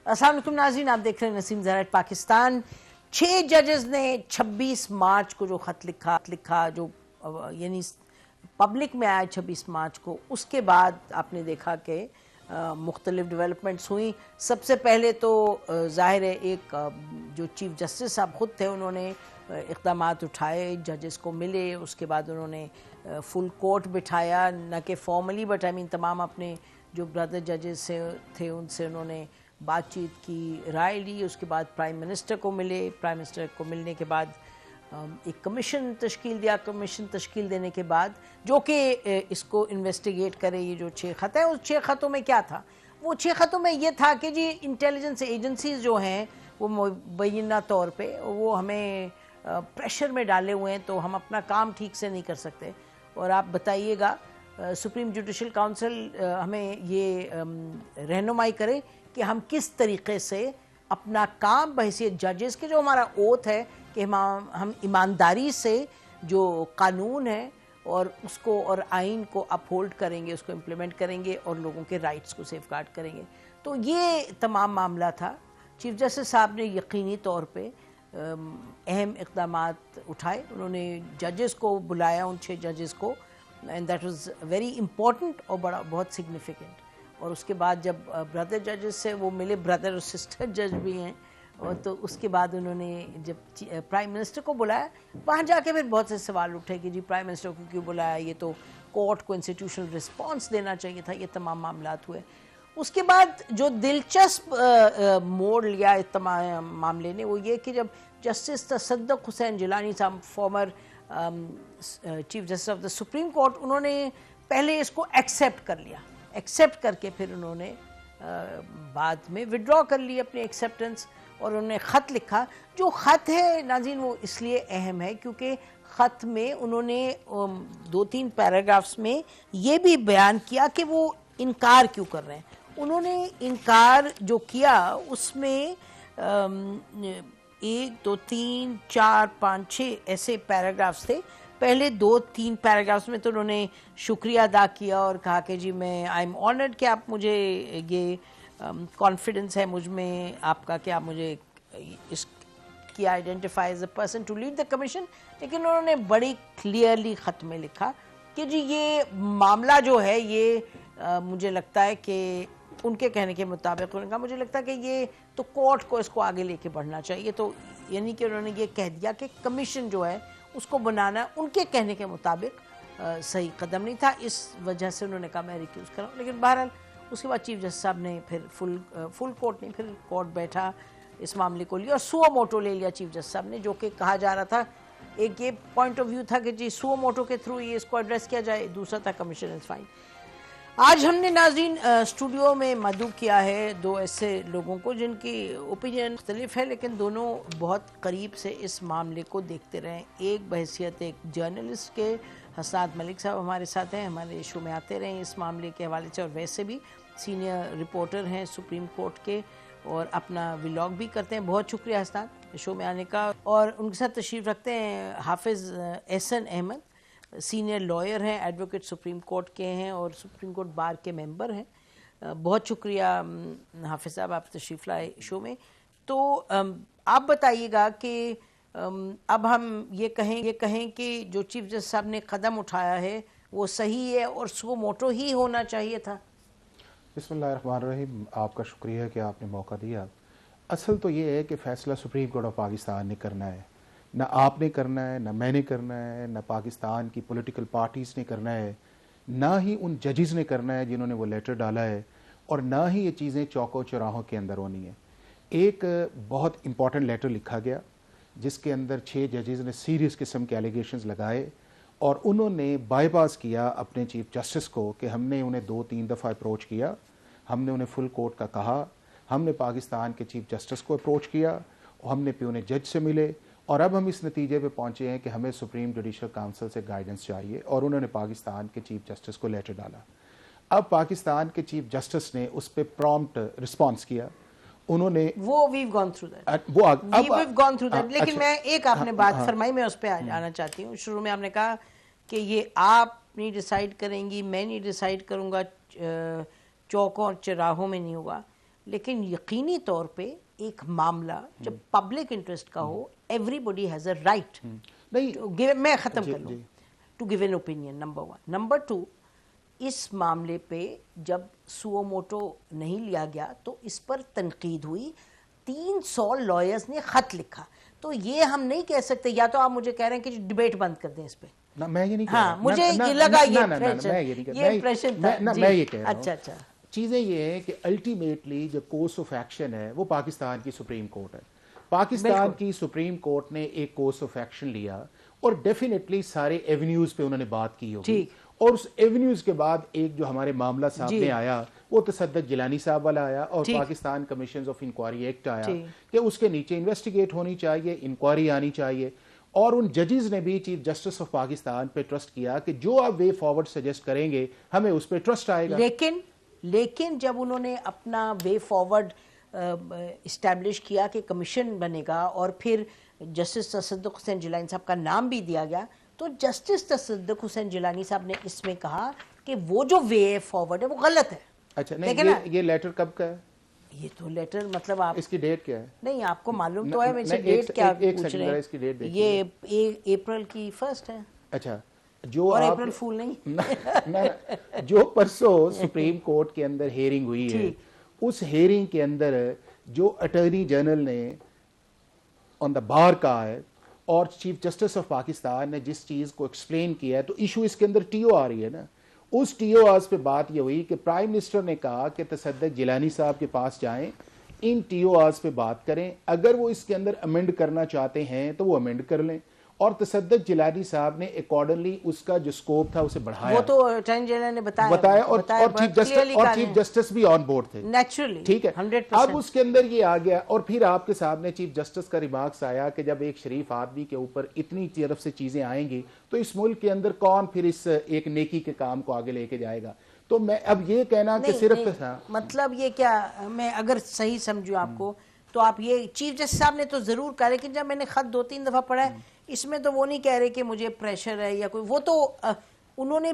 السلام علیکم ناظرین، آپ دیکھ رہے ہیں نسیم زرائٹ پاکستان۔ 6 ججز نے 26 مارچ کو جو خط لکھا جو یعنی پبلک میں آیا 26 مارچ کو، اس کے بعد آپ نے دیکھا کہ مختلف ڈیولپمنٹس ہوئیں۔ سب سے پہلے تو ظاہر ہے ایک جو چیف جسٹس صاحب خود تھے، انہوں نے اقدامات اٹھائے، ججز کو ملے، اس کے بعد انہوں نے فل کورٹ بٹھایا، نہ کہ فارملی بٹ تمام اپنے جو بردر ججز سے تھے ان سے انہوں نے بات چیت کی، رائے لی۔ اس کے بعد پرائم منسٹر کو ملے، پرائم منسٹر کو ملنے کے بعد ایک کمیشن تشکیل دیا۔ کمیشن تشکیل دینے کے بعد جو کہ اس کو انویسٹیگیٹ کرے، یہ جو 6 خط ہیں، اس 6 خطوں میں کیا تھا؟ وہ 6 خطوں میں یہ تھا کہ جی انٹیلیجنس ایجنسیز جو ہیں وہ مبینہ طور پہ وہ ہمیں پریشر میں ڈالے ہوئے ہیں، تو ہم اپنا کام ٹھیک سے نہیں کر سکتے، اور آپ بتائیے گا سپریم جوڈیشل کاؤنسل ہمیں یہ رہنمائی کرے کہ ہم کس طریقے سے اپنا کام بحیثیت ججز کے، جو ہمارا اوتھ ہے کہ ہم ایمانداری سے جو قانون ہے اور اس کو اور آئین کو اپہولڈ کریں گے، اس کو امپلیمنٹ کریں گے اور لوگوں کے رائٹس کو سیف گارڈ کریں گے۔ تو یہ تمام معاملہ تھا۔ چیف جسٹس صاحب نے یقینی طور پہ اہم اقدامات اٹھائے۔ انہوں نے ججز کو بلایا، ان 6 ججز کو، and that was very important اور بہت سگنیفیکنٹ۔ اور اس کے بعد جب بردر ججز سے وہ ملے، بردر اور سسٹر جج بھی ہیں، اور تو اس کے بعد انہوں نے جب پرائم منسٹر کو بلایا، وہاں جا کے پھر بہت سے سوال اٹھے کہ جی پرائم منسٹر کو کیوں بلایا، یہ تو کورٹ کو انسٹیٹیوشنل رسپانس دینا چاہیے تھا۔ یہ تمام معاملات ہوئے۔ اس کے بعد جو دلچسپ موڑ لیا اس تمام معاملے نے، وہ یہ کہ جب جسٹس تصدق حسین جیلانی صاحب، farmer chief justice of the supreme court, انہوں نے پہلے اس کو ایکسیپٹ کر لیا، ایکسیپٹ کر کے پھر انہوں نے بعد میں وڈرا کر لی اپنی ایکسیپٹنس، اور انہوں نے خط لکھا۔ جو خط ہے ناظرین وہ اس لیے اہم ہے کیونکہ خط میں انہوں نے 2-3 پیراگرافز میں یہ بھی بیان کیا کہ وہ انکار کیوں کر رہے ہیں۔ انہوں نے انکار جو کیا اس میں 1 2 3 4 5 6 ایسے پیراگرافز تھے۔ پہلے 2-3 پیراگرافز میں تو انہوں نے شکریہ ادا کیا اور کہا کہ جی میں آئی ایم آنرڈ کہ آپ مجھے یہ کانفیڈنس ہے مجھ میں آپ کا کہ آپ مجھے اس کی identify as a person to lead the commission. لیکن انہوں نے بڑی کلیئرلی خط میں لکھا کہ جی یہ معاملہ جو ہے یہ مجھے لگتا ہے کہ ان کے کہنے کے مطابق، انہوں نے کہا مجھے لگتا ہے کہ یہ تو کورٹ کو اس کو آگے لے کے بڑھنا چاہیے۔ تو یعنی کہ انہوں نے یہ کہہ دیا کہ کمیشن جو ہے اس کو بنانا ان کے کہنے کے مطابق صحیح قدم نہیں تھا، اس وجہ سے انہوں نے کہا میں ریکیوز کروں۔ لیکن بہرحال اس کے بعد چیف جسٹس صاحب نے پھر فل کورٹ نہیں، پھر کورٹ بیٹھا، اس معاملے کو لیا اور سو موٹو لے لیا چیف جسٹس صاحب نے، جو کہ کہا جا رہا تھا ایک یہ پوائنٹ آف ویو تھا کہ جی سو موٹو کے تھرو یہ اس کو ایڈریس کیا جائے، دوسرا تھا کمیشن از فائن۔ آج ہم نے ناظرین اسٹوڈیو میں مدعو کیا ہے 2 ایسے لوگوں کو جن کی اوپینین مختلف ہے لیکن دونوں بہت قریب سے اس معاملے کو دیکھتے رہے۔ ایک بحیثیت ایک جرنلسٹ کے حسنات ملک صاحب ہمارے ساتھ ہیں، ہمارے شو میں آتے رہے اس معاملے کے حوالے سے، اور ویسے بھی سینئر رپورٹر ہیں سپریم کورٹ کے اور اپنا ولاگ بھی کرتے ہیں۔ بہت شکریہ حسنات شو میں آنے کا۔ اور ان کے ساتھ تشریف رکھتے ہیں حافظ احسن احمد، سینئر لائر ہیں، ایڈوکیٹ سپریم کورٹ کے ہیں اور سپریم کورٹ بار کے ممبر ہیں۔ بہت شکریہ حافظ صاحب آپ تشریف لائے شو میں۔ تو آپ بتائیے گا کہ اب ہم یہ کہیں کہ جو چیف جسٹس صاحب نے قدم اٹھایا ہے وہ صحیح ہے اور سو موٹو ہی ہونا چاہیے تھا؟ بسم اللہ الرحمن الرحیم، آپ کا شکریہ کہ آپ نے موقع دیا۔ اصل تو یہ ہے کہ فیصلہ سپریم کورٹ آف پاکستان نے کرنا ہے، نہ آپ نے کرنا ہے، نہ میں نے کرنا ہے، نہ پاکستان کی پولیٹیکل پارٹیز نے کرنا ہے، نہ ہی ان ججز نے کرنا ہے جنہوں نے وہ لیٹر ڈالا ہے، اور نہ ہی یہ چیزیں چوکوں چوراہوں کے اندر ہونی ہیں۔ ایک بہت امپورٹنٹ لیٹر لکھا گیا جس کے اندر 6 ججز نے سیریس قسم کے ایلیگیشنز لگائے، اور انہوں نے بائی پاس کیا اپنے چیف جسٹس کو کہ ہم نے انہیں 2-3 دفعہ اپروچ کیا، ہم نے انہیں فل کورٹ کا کہا، ہم نے پاکستان کے چیف جسٹس کو اپروچ کیا، اور ہم نے پیونے جج سے ملے، اور اب ہم اس نتیجے پہ پہنچے ہیں کہ ہمیں سپریم جوڈیشل کونسل سے گائیڈنس چاہیے، اور انہوں نے پاکستان کے چیف جسٹس کو لیٹر ڈالا۔ اب پاکستان کے چیف جسٹس نے اس پہ پرومپٹ رسپانس کیا، انہوں نے we've gone through that لیکن میں ایک آپ نے بات فرمائی، میں اس پہ آنا چاہتی ہوں۔ شروع میں آپ نے کہا کہ یہ آپ نہیں ڈیسائیڈ کریں گی، میں نہیں ڈیسائیڈ کروں گا، چوکوں اور چراہوں میں نہیں ہوگا۔ لیکن یقینی طور پہ ایک معاملہ جب پبلک انٹرسٹ کا ہو everybody has a right. میں ختم کر لوں to give an opinion. Number 1. Number 2, اس معاملے پہ جب سو موٹو نہیں لیا گیا تو اس پر تنقید ہوئی, 300 لائرز نے خط لکھا. تو یہ ہم نہیں کہہ سکتے, یا تو آپ مجھے کہہ رہے ہیں کہ ڈیبیٹ بند کر دیں اس پہ. میں یہ نہیں کہہ ہاں, مجھے یہ لگا یہ امپریشن تھا. میں یہ کہہ رہا ہوں, اچھا چیزیں یہ ہیں کہ الٹیمیٹلی جو کورس آف ایکشن ہے وہ پاکستان کی سپریم کورٹ ہے. پاکستان کی سپریم کورٹ نے ایک کورس آف ایکشن لیا اور ڈیفینیٹلی سارے ایونیوز پہ انہوں نے بات کی ہوگی, اور اس ایونیوز کے بعد ایک جو ہمارے معاملہ سامنے آیا وہ تصدق جیلانی صاحب والا آیا, اور Pakistan commissions of inquiry act آیا کہ اس کے نیچے انویسٹیگیٹ ہونی چاہیے, انکوائری آنی چاہیے. اور ان ججز نے بھی چیف جسٹس آف پاکستان پہ ٹرسٹ کیا کہ جو آپ وے فارورڈ سجیسٹ کریں گے ہمیں اس پہ ٹرسٹ آئے گا. لیکن جب انہوں نے اپنا وے فارورڈ اسٹیبلش کیا کہ کمیشن بنے گا اور پھر جسٹس تصدق حسین جیلانی صاحب کا نام بھی دیا گیا, تو جسٹس تصدق حسین جیلانی صاحب نے اس میں کہا کہ وہ جو وے فارورڈ ہے وہ غلط ہے. اچھا, نہیں یہ لیٹر کب کا ہے؟ یہ تو لیٹر مطلب آپ اس کی ڈیٹ کیا ہے؟ نہیں آپ کو معلوم تو ہے, میں سے ڈیٹ کیا پوچھ رہے ہیں. یہ اپریل کی 1 ہے. اچھا, جو اور اپریل فول نہیں, جو پرسوں سپریم کورٹ کے اندر ہیئرنگ ہوئی ہے, اس ہیئرنگ کے اندر جو اٹارنی جنرل نے آن دا بار کہا ہے اور چیف جسٹس آف پاکستان نے جس چیز کو ایکسپلین کیا ہے, تو ایشو اس کے اندر ٹی او آ رہی ہے نا. اس ٹی او آرز پہ بات یہ ہوئی کہ پرائم منسٹر نے کہا کہ تصدق جیلانی صاحب کے پاس جائیں, ان ٹی او آرز پہ بات کریں, اگر وہ اس کے اندر امینڈ کرنا چاہتے ہیں تو وہ امینڈ کر لیں. اور تصدق جیلانی صاحب نے اکارڈنگلی اس کا جو سکوپ تھا اسے بڑھایا, وہ تو اٹارنی جنرل نے بتایا, اور چیف جسٹس بھی آن بورڈ تھے نیچرلی, ٹھیک ہے. اب اس کے اندر یہ آ گیا, اور پھر آپ کے سامنے چیف جسٹس کا ریمارکس آیا کہ جب ایک شریف آدمی کے اوپر اتنی طرف سے چیزیں آئیں گی تو اس ملک کے اندر کون پھر اس ایک نیکی کے کام کو آگے لے کے جائے گا. تو میں اب یہ کہنا کہ صرف مطلب یہ کیا, میں اگر صحیح سمجھوں آپ کو, تو آپ یہ چیف جسٹس صاحب نے تو ضرور کہا, لیکن جب میں نے خط 2-3 دفعہ پڑھا ہے اس میں تو وہ نہیں کہہ رہے کہ مجھے پریشر ہے یا کوئی, وہ تو انہوں نے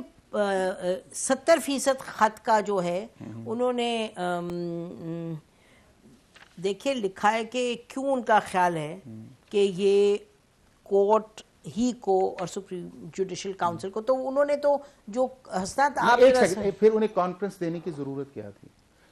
70% خط کا جو ہے انہوں نے دیکھیں لکھا ہے کہ کیوں ان کا خیال ہے کہ یہ کورٹ ہی کو اور سپریم جوڈیشل کاؤنسل کو, تو انہوں نے تو جو حسنات آپ پھر انہیں کانفرنس دینے کی ضرورت کیا تھی,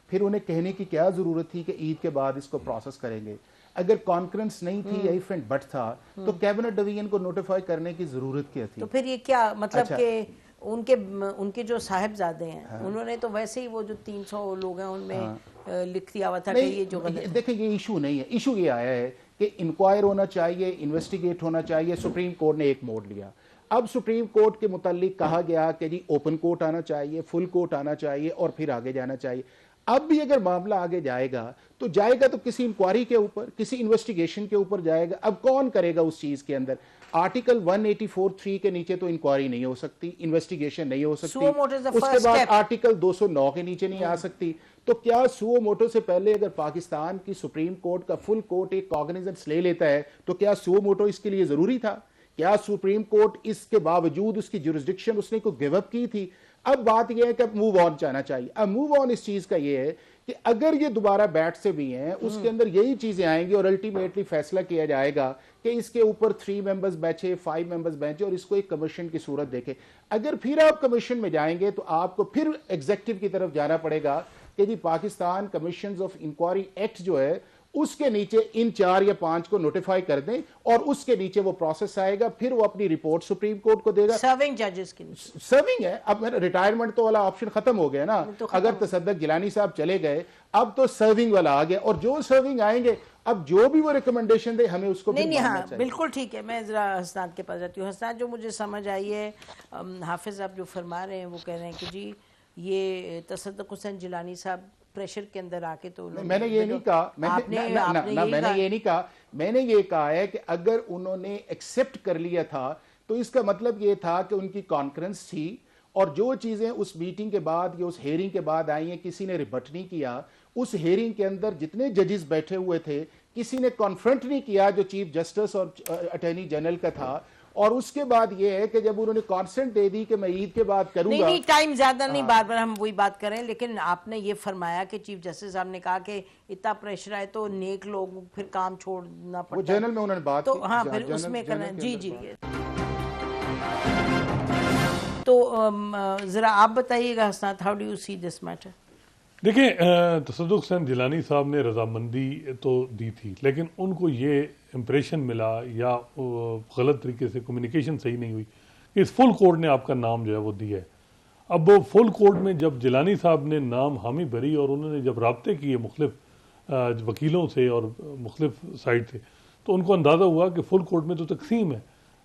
پھر انہیں کہنے کی کیا ضرورت تھی کہ عید کے بعد اس کو پروسیس کریں گے. اگر کانفرنس نہیں تھی یا ایف اینڈ بٹ تھا تو کیبنٹ ڈویژن کو نوٹیفائی کرنے کی ضرورت کیا تھی؟ تو پھر یہ کیا مطلب کہ ان کے جو صاحبزادے ہیں انہوں نے تو ویسے ہی وہ جو 300 لوگ ہیں ان میں لکھ دیا ہوا تھا کہ یہ جو غلط ہے. دیکھیں یہ ایشو نہیں ہے, ایشو یہ آیا ہے کہ انکوائر ہونا چاہیے, انویسٹیگیٹ ہونا چاہیے. سپریم کورٹ نے ایک موڈ لیا. اب سپریم کورٹ کے متعلق کہا گیا کہ جی اوپن کورٹ آنا چاہیے, فل کورٹ آنا چاہیے, اور پھر آگے جانا چاہیے. اب بھی اگر معاملہ آگے جائے گا تو کسی انکوائری کے اوپر, کسی انویسٹیگیشن کے اوپر جائے گا. اب کون کرے گا اس چیز کے اندر؟ آرٹیکل 184(3) کے نیچے تو انکوائری نہیں ہو سکتی, انویسٹیگیشن نہیں ہو سکتی, اس کے بعد آرٹیکل 209 کے نیچے نہیں آ سکتی. تو کیا سو موٹو سے پہلے اگر پاکستان کی سپریم کورٹ کا فل کورٹ ایک کاگنیزنس لے لیتا ہے تو کیا سو موٹو اس کے لیے ضروری تھا؟ کیا سپریم کورٹ اس کے باوجود اس کی جورسڈکشن اس نے کو گیو اپ کی تھی؟ اب بات یہ ہے کہ اب موو آن چاہنا چاہیے. اب موو آن اس چیز کا یہ ہے کہ اگر یہ دوبارہ بیٹ سے بھی ہیں اس کے اندر یہی چیزیں آئیں گی اور الٹیمیٹلی فیصلہ کیا جائے گا کہ اس کے اوپر 3 ممبرز بیٹھے, 5 ممبرز بیٹھے اور اس کو ایک کمیشن کی صورت دیکھے. اگر پھر آپ کمیشن میں جائیں گے تو آپ کو پھر ایگزیکٹو کی طرف جانا پڑے گا کہ جی Pakistan commissions of inquiry act جو ہے اس کے نیچے ان 4 یا 5 کو نوٹیفائی کر دیں اور اس کے نیچے وہ پروسیس آئے گا, پھر وہ اپنی رپورٹ سپریم کورٹ کو دے گا. سرونگ ججز کے لیے سرونگ ہے. اب ریٹائرمنٹ تو والا آپشن ختم ہو گیا نا, اگر تصدق جیلانی صاحب چلے گئے اب تو سرونگ والا آ گیا, اور جو سرونگ آئیں گے اب جو بھی وہ ریکمنڈیشن دے ہمیں اس کو نہیں. ہاں بالکل ٹھیک ہے. میں ذرا حسنات کے پاس جاتی ہوں. حسنات, جو مجھے سمجھ آئی ہے حافظ آپ جو فرما رہے ہیں وہ کہہ رہے ہیں کہ جی یہ تصدق حسین جیلانی صاحب پریشر کے اندر آ کے, تو میں نے یہ نہیں کہا, میں نے یہ کہا ہے کہ اگر انہوں نے ایکسپٹ کر لیا تھا تو اس کا مطلب یہ تھا کہ ان کی کانفرنس تھی اور جو چیزیں اس میٹنگ کے بعد یا اس ہیئرنگ کے بعد آئی ہیں کسی نے ریبٹ نہیں کیا. اس ہیئرنگ کے اندر جتنے ججز بیٹھے ہوئے تھے کسی نے کانفرنٹ نہیں کیا جو چیف جسٹس اور اٹارنی جنرل کا تھا, اور اس کے بعد یہ ہے کہ جب انہوں نے کانسنٹ دے دی کہ میں عید کے بعد کروں گا. نہیں ٹائم زیادہ نہیں، بار بار ہم وہی بات کریں، لیکن آپ نے یہ فرمایا کہ چیف جسٹس صاحب نے کہا کہ اتنا پریشر ہے تو نیک لوگ پھر کام چھوڑنا پڑتا ہے. وہ جنرل میں انہوں نے بات تو کی. ہاں پھر اس میں کرنا. جی جی. تو ذرا آپ بتائیے گا Hasnat, how do you see this matter? دیکھیں تصدق حسین جیلانی صاحب نے رضامندی تو دی تھی، لیکن ان کو یہ امپریشن ملا یا غلط طریقے سے کمیونیکیشن صحیح نہیں ہوئی کہ اس فل کورٹ نے آپ کا نام جو ہے وہ دیا ہے. اب فل کورٹ میں جب جیلانی صاحب نے نام حامی بھری اور انہوں نے جب رابطے کیے مختلف وکیلوں سے اور مختلف سائٹ سے، تو ان کو اندازہ ہوا کہ فل کورٹ میں تو تقسیم ہے.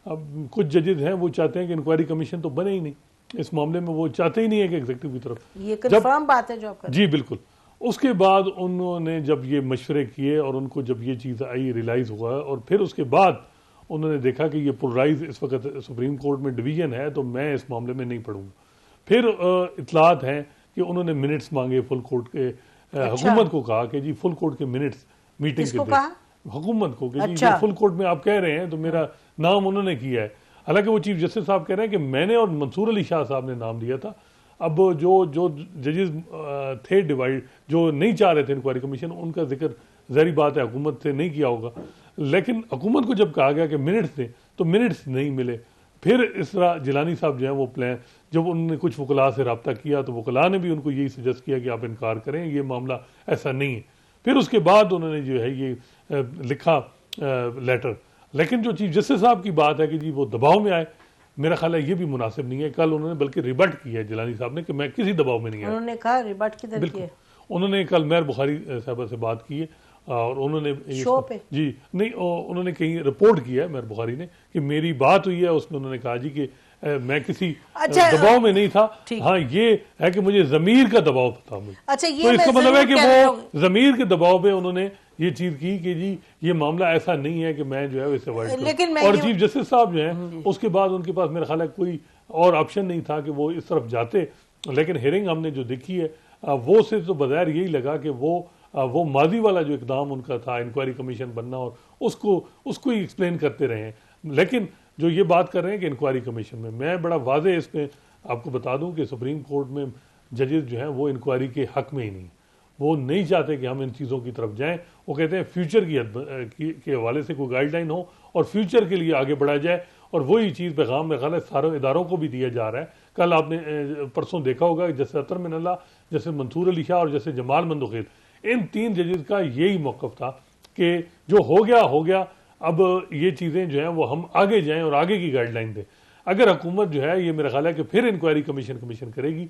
اب کچھ ججز ہیں وہ چاہتے ہیں کہ انکوائری کمیشن تو بنے ہی نہیں، اس معاملے میں وہ چاہتے ہی نہیں ہے کہ ایگزیکٹو کی طرف. یہ کنفرم بات ہے جو آپ جی بالکل. اس کے بعد انہوں نے جب یہ مشورے کیے اور ان کو جب یہ چیز آئی ریلائز ہوا، اور پھر اس کے بعد انہوں نے دیکھا کہ یہ پولرائز اس وقت سپریم کورٹ میں ڈویژن ہے تو میں اس معاملے میں نہیں پڑھوں گا. پھر اطلاعات ہیں کہ انہوں نے منٹس مانگے فل کورٹ کے. حکومت کو کہا کہ جی فل کورٹ کے منٹس میٹنگ کے دیں. حکومت کو کہ جی فل کورٹ میں آپ کہہ رہے ہیں تو میرا نام انہوں نے کیا ہے. حالانکہ وہ چیف جسٹس صاحب کہہ رہے ہیں کہ میں نے اور منصور علی شاہ صاحب نے نام دیا تھا. اب جو ججز تھے ڈیوائڈ، جو نہیں چاہ رہے تھے انکوائری کمیشن، ان کا ذکر ظاہری بات ہے حکومت سے نہیں کیا ہوگا. لیکن حکومت کو جب کہا گیا کہ منٹس دیں تو منٹس نہیں ملے. پھر اس طرح جیلانی صاحب جو ہیں وہ پلان، جب انہوں نے کچھ وکلاء سے رابطہ کیا تو وکلاء نے بھی ان کو یہی سجیسٹ کیا کہ آپ انکار کریں، یہ معاملہ ایسا نہیں ہے. پھر اس کے بعد انہوں نے جو ہے یہ لکھا لیٹر. لیکن جو چیف جسٹس صاحب کی بات ہے کہ جی وہ دباؤ میں آئے، میرا خیال ہے یہ بھی مناسب نہیں ہے. کل انہوں نے بلکہ ریبٹ کیا ہے جیلانی صاحب نے کہ میں کسی دباؤ میں نہیں آیا. انہوں نے کہا ریبٹ کی طرف کیا؟ انہوں نے کل مہر بخاری صاحبہ سے بات کی ہے اور انہوں نے شو پہ جی نہیں انہوں نے کہیں رپورٹ کیا ہے مہر بخاری نے کہ میری بات ہوئی ہے. اس میں انہوں نے کہا جی کہ میں کسی دباؤ میں نہیں تھا، ہاں یہ ہے کہ مجھے ضمیر کا دباؤ تھا. تو اس کا مطلب ہے کہ وہ ضمیر کے دباؤ پہ انہوں نے یہ چیز کی کہ جی یہ معاملہ ایسا نہیں ہے کہ میں جو ہے اسے اوائڈ کروں. اور چیف جسٹس صاحب جو ہیں اس کے بعد ان کے پاس میرا خیال ہے کوئی اور آپشن نہیں تھا کہ وہ اس طرف جاتے. لیکن ہیئرنگ ہم نے جو دیکھی ہے وہ سے تو بظاہر یہی لگا کہ وہ ماضی والا جو اقدام ان کا تھا انکوائری کمیشن بننا اور اس کو ہی ایکسپلین کرتے رہے ہیں. لیکن جو یہ بات کر رہے ہیں کہ انکوائری کمیشن میں بڑا واضح اس میں آپ کو بتا دوں کہ سپریم کورٹ میں ججز جو ہیں وہ انکوائری کے حق میں ہی نہیں. وہ نہیں چاہتے کہ ہم ان چیزوں کی طرف جائیں. وہ کہتے ہیں فیوچر کے حوالے سے کوئی گائیڈ لائن ہو اور فیوچر کے لیے آگے بڑھا جائے. اور وہی چیز پیغام میرے خیال ہے سارے اداروں کو بھی دیا جا رہا ہے. کل آپ نے پرسوں دیکھا ہوگا جیسے اطہر من اللہ، جیسے منصور علی شاہ اور جیسے جمال مندوخیل، ان تین ججز کا یہی موقف تھا کہ جو ہو گیا، اب یہ چیزیں جو ہیں وہ ہم آگے جائیں اور آگے کی گائیڈ لائن دیں. اگر حکومت جو ہے یہ میرا خیال ہے کہ پھر انکوائری کمیشن کرے گی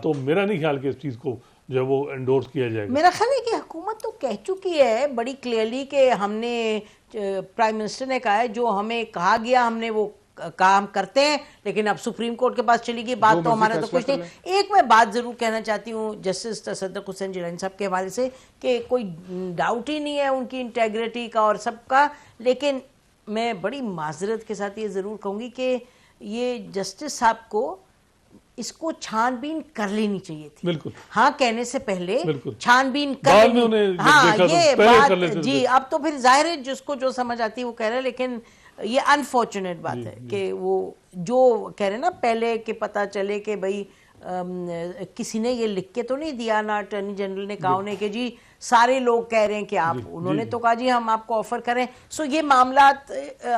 تو میرا نہیں خیال کہ اس چیز کو جو ہے وہ انڈورس کیا جائے گا. میرا خیال ہے کہ حکومت تو کہہ چکی ہے بڑی کلیئرلی کہ ہم نے، پرائم منسٹر نے کہا ہے جو ہمیں کہا گیا ہم نے وہ کام کرتے ہیں، لیکن اب سپریم کورٹ کے پاس چلی گئی بات تو ہمارا تو کچھ نہیں. ایک میں بات ضرور کہنا چاہتی ہوں جسٹس تصدق حسین جیلانی صاحب کے حوالے سے کہ کوئی ڈاؤٹ ہی نہیں ہے ان کی انٹیگریٹی کا اور سب کا، لیکن میں بڑی معذرت کے ساتھ یہ ضرور کہوں گی کہ یہ جسٹس صاحب کو اس کو چھان بین کر لینی چاہیے تھی. بالکل ہاں کہنے سے پہلے چھان بین کر لینی. ہاں یہ بات جی اب تو پھر ظاہر ہے جس کو جو سمجھ آتی ہے وہ کہہ رہے ہیں، لیکن یہ انفارچونیٹ بات ہے کہ وہ جو کہہ رہے ہیں نا پہلے کہ پتہ چلے کہ بھئی کسی نے یہ لکھ کے تو نہیں دیا، نہ اٹارنی جنرل نے کہا انہیں کہ جی سارے لوگ کہہ رہے ہیں کہ آپ، انہوں نے تو کہا جی ہم آپ کو آفر کریں. سو یہ معاملات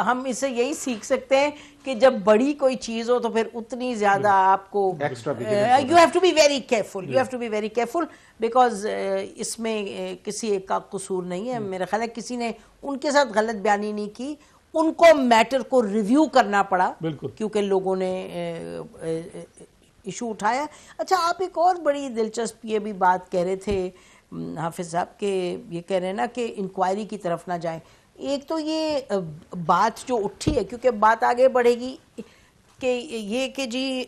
ہم اسے یہی سیکھ سکتے ہیں کہ جب بڑی کوئی چیز ہو تو پھر اتنی زیادہ آپ کو you have to be very careful because اس میں کسی ایک کا قصور نہیں ہے. میرا خیال ہے کسی نے ان کے ساتھ غلط بیانی نہیں کی، ان کو میٹر کو ریویو کرنا پڑا کیونکہ لوگوں نے ایشو اٹھایا. اچھا آپ ایک اور بڑی دلچسپ یہ بھی بات کہہ رہے تھے حافظ صاحب کہ یہ کہہ رہے ہیں نا کہ انکوائری کی طرف نہ جائیں. ایک تو یہ بات جو اٹھی ہے کیونکہ بات آگے بڑھے گی کہ یہ کہ جی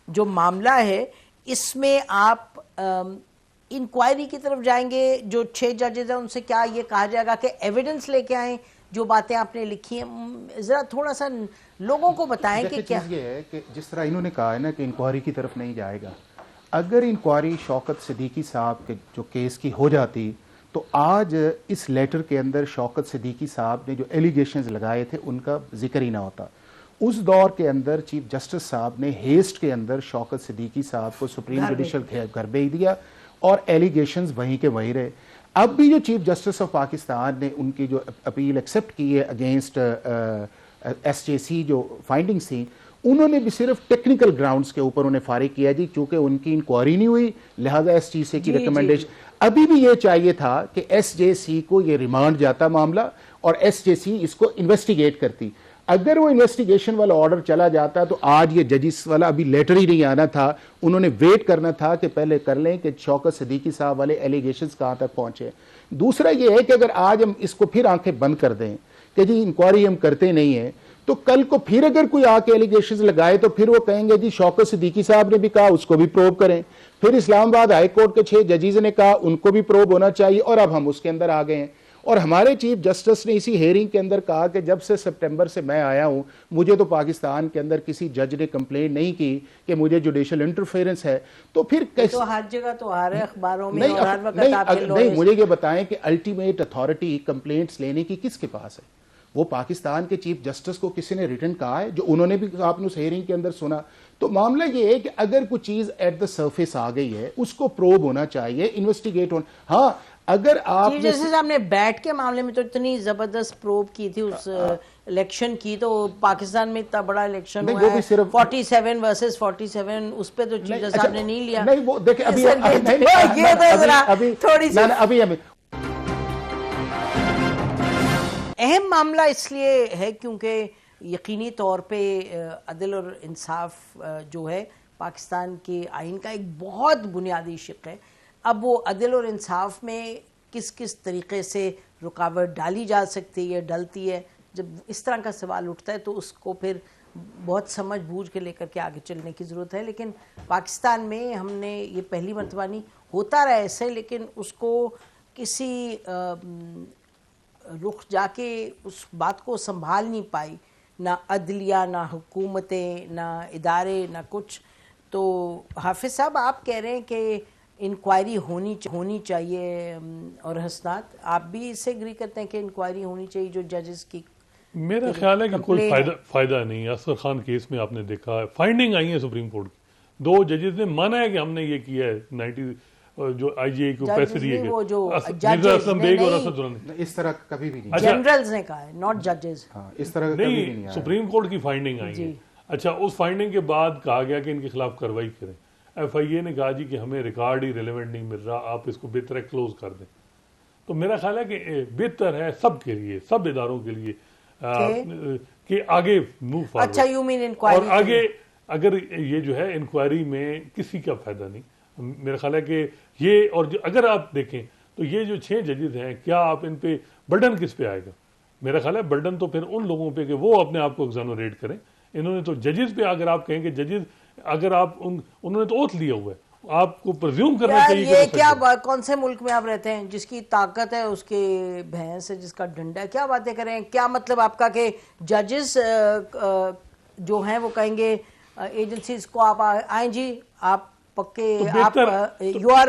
جو معاملہ ہے اس میں آپ انکوائری کی طرف جائیں گے، جو 6 ججز ہیں ان سے کیا یہ کہا جائے گا کہ ایویڈنس لے کے آئیں جو باتیں آپ نے لکھی ہیں؟ ذرا تھوڑا سا لوگوں کو بتائیں کہ کیا. یہ ہے کہ جس طرح انہوں نے کہا ہے نا کہ انکوائری کی طرف نہیں جائے گا، اگر انکوائری شوکت صدیقی صاحب کے جو کیس کی ہو جاتی تو آج اس لیٹر کے اندر شوکت صدیقی صاحب نے جو ایلیگیشنز لگائے تھے ان کا ذکر ہی نہ ہوتا. اس دور کے اندر چیف جسٹس صاحب نے ہیسٹ کے اندر شوکت صدیقی صاحب کو سپریم جوڈیشل گھر بھیج دیا اور ایلیگیشنز وہیں کے وہیں رہے. اب بھی جو چیف جسٹس آف پاکستان نے ان کی جو اپیل ایکسیپٹ کی ہے اگینسٹ ایس جے سی جو فائنڈنگز تھیں, انہوں نے بھی صرف ٹیکنیکل گراؤنڈز کے اوپر انہیں فارغ کیا جی, چونکہ ان کی انکوائری نہیں ہوئی لہذا ایس جے سی کی ریکمنڈیشن. ابھی بھی یہ چاہیے تھا کہ ایس جے سی کو یہ ریمانڈ جاتا معاملہ اور ایس جے سی اس کو انویسٹیگیٹ کرتی. اگر وہ انویسٹیگیشن والا آرڈر چلا جاتا تو آج یہ ججز والا ابھی لیٹر ہی نہیں آنا تھا, انہوں نے ویٹ کرنا تھا کہ پہلے کر لیں کہ شوکت صدیقی صاحب والے ایلیگیشنز کہاں تک پہنچے. دوسرا یہ ہے کہ اگر آج ہم اس کو پھر آنکھیں بند کر دیں کہ جی انکوائری ہم کرتے نہیں ہیں, تو کل کو پھر اگر کوئی آ کے ایلیگیشنز لگائے تو پھر وہ کہیں گے جی شوکت صدیقی صاحب نے بھی کہا اس کو بھی پروب کریں. پھر اسلام آباد ہائی کورٹ کے 6 ججز نے کہا ان کو بھی پروب ہونا چاہیے, اور اب ہم اس کے اندر آ گئے ہیں. اور ہمارے چیف جسٹس نے اسی ہیئرنگ کے اندر کہا کہ جب سے سپٹمبر سے میں آیا ہوں مجھے تو پاکستان کے اندر کسی جج نے کمپلین نہیں کی کہ مجھے جوڈیشل انٹرفیرنس ہے. تو پھر تو ہر جگہ تو ہر اخباروں میں اور ہر وقت نہیں, مجھے یہ بتائیں کہ الٹیمیٹ اتھارٹی کمپلینٹس لینے کی کس کے پاس ہے؟ وہ پاکستان کے چیف جسٹس کو کسی نے ریٹن کہا ہے جو انہوں نے بھی آپ نے اس ہیئرنگ کے اندر سنا. تو معاملہ یہ ہے کہ اگر کوئی چیز ایٹ دا سرفیس آ گئی ہے اس کو پروب ہونا چاہیے, انویسٹیگیٹ ہونا. ہاں اگر آپ جیسے صاحب نے بیٹ کے معاملے میں تو اتنی زبردست پروب کی تھی اس الیکشن کی, تو پاکستان میں اتنا بڑا الیکشن ہوا ہے 47 ورسز 47, اس پہ تو چیف جسٹس صاحب نے نہیں لیا. نہیں وہ دیکھیں ابھی اہم معاملہ اس لیے ہے کیونکہ یقینی طور پہ عدل اور انصاف جو ہے پاکستان کے آئین کا ایک بہت بنیادی شق ہے. اب وہ عدل اور انصاف میں کس کس طریقے سے رکاوٹ ڈالی جا سکتی ہے, ڈلتی ہے, جب اس طرح کا سوال اٹھتا ہے تو اس کو پھر بہت سمجھ بوجھ کے لے کر کے آگے چلنے کی ضرورت ہے. لیکن پاکستان میں ہم نے یہ پہلی مرتبہ نہیں, ہوتا رہا ایسے, لیکن اس کو کسی رخ جا کے اس بات کو سنبھال نہیں پائی, نہ عدلیہ, نہ حکومتیں, نہ ادارے, نہ کچھ. تو حافظ صاحب آپ کہہ رہے ہیں کہ انکوائری ہونی چاہیے, اور حسنات آپ بھی اس سے اگری کرتے ہیں کہ انکوائری ہونی چاہیے جو ججز کی؟ میرا خیال ہے کہ کوئی فائدہ نہیں. اصغر خان کیس میں آپ نے دیکھا ہے فائنڈنگ آئی ہے سپریم کورٹ کی, 2 ججز نے مانا ہے کہ ہم نے یہ کیا ہے 90 جو آئی جی اے کو پیسے دیے گئے, مرزا اسلم بیگ اور اسد اللہ, اس طرح کبھی بھی نہیں, جنرلز نے کہا ہے, ناٹ ججز. اس طرح کبھی بھی نہیں, سپریم کورٹ کی فائنڈنگ آئی ہے. اچھا, اس فائنڈنگ کے بعد کہا گیا کہ ان کے خلاف کارروائی کریں. ایف آئی اے نے کہا جی کہ ہمیں ریکارڈ ہی ریلیونٹ نہیں مل رہا, آپ اس کو بہتر ہے کلوز کر دیں. تو میرا خیال ہے کہ بہتر ہے سب کے لیے, سب اداروں کے لیے کہ آگے موو فارورڈ. اچھا, یو مین انکوائری, اور آگے اگر یہ جو ہے انکوائری میں کسی کا فائدہ نہیں. میرا خیال ہے کہ یہ, اور اگر آپ دیکھیں تو یہ جو 6 ججز ہیں, کیا آپ ان پہ برڈن کس پہ آئے گا؟ میرا خیال ہے برڈن تو پھر ان لوگوں پہ کہ وہ اپنے آپ کو ایگزانوریٹ کریں. انہوں نے تو ججز پہ, اگر آپ کہیں کہ ججز, اگر آپ انہوں نے تو اوتھ لیا ہوا ہے, آپ کو پرزیوم کرنا چاہیے. یہ کیا کون سے ملک میں آپ رہتے ہیں جس کی طاقت ہے اس کے بھینس ہے, جس کا ڈنڈا ہے؟ کیا باتیں کریں, کیا مطلب آپ کا کہ ججز جو ہیں وہ کہیں گے ایجنسیز کو آپ آئیں جی, آپ پکے, آپ یو آر